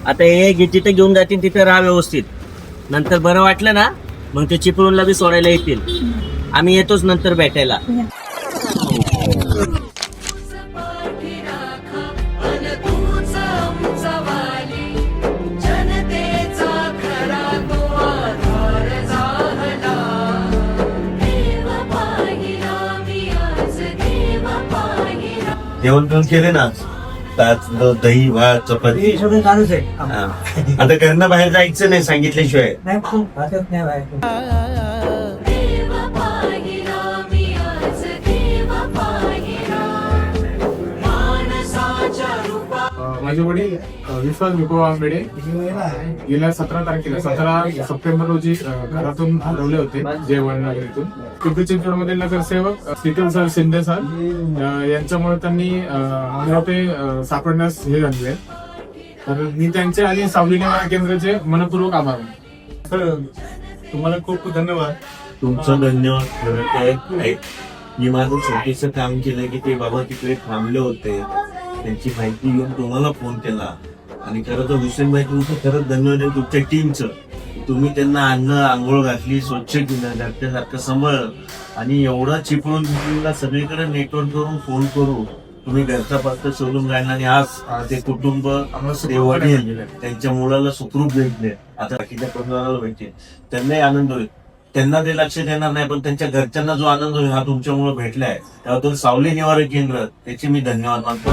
आता हे जिथे घेऊन जातील तिथे राहा व्यवस्थित. नंतर बरं वाटलं ना मग ते चिपळूणला बी सोडायला येतील. आम्ही येतोच नंतर भेटायला. जेवण पण केले ना, दही भात चपाती सगळं चालूच आहे. हा. आता घरनं बाहेर जायचं नाही सांगितल्याशिवाय. नाही खूप वाटत नाही बाहेर. माझे वडील विश्वास विको आंबेडे गेल्या 17 सप्टेंबर रोजी घरातून हरवले होते जेवण नगरीतून. पिंपरी चिंचवडमधील नगरसेवक शीतल सर शिंदे सर यांच्यामुळे त्यांनी मला ते सापडण्यास हे झाले. तर मी त्यांचे आणि सावली निवारा केंद्राचे मनपूर्वक आभार मानतो. तर तुम्हाला खूप खूप धन्यवाद. तुमचं धन्यवाद. मी माझं छोटीचं काम केलं की ते बाबा तिकडे थांबले होते, त्यांची माहिती घेऊन तुम्हाला फोन केला. आणि खरं तर हुसेन भाई तुमचं खरंच धन्यवाद आहे तुमच्या टीमचं. तुम्ही त्यांना अन्न आंघोळ घातली, स्वच्छ केलं, घरच्यासारखं सांभाळलं. आणि एवढा चिपळून सगळीकडे नेटवर्क करून फोन करू तुम्ही घरचा पत्ता शोधून राहिला. आणि आज ते कुटुंब ते वडील त्यांच्या मुलाला सुखरूप भेटले. आता बाकीच्या परिवाराला भेटले, त्यांनाही आनंद होईल. त्यांना ते लक्ष देणार नाही पण त्यांच्या घरच्यांना जो आनंद होईल हा तुमच्यामुळे भेटलाय. त्याबद्दल सावली निवारा केंद्र त्याचे मी धन्यवाद मानतो.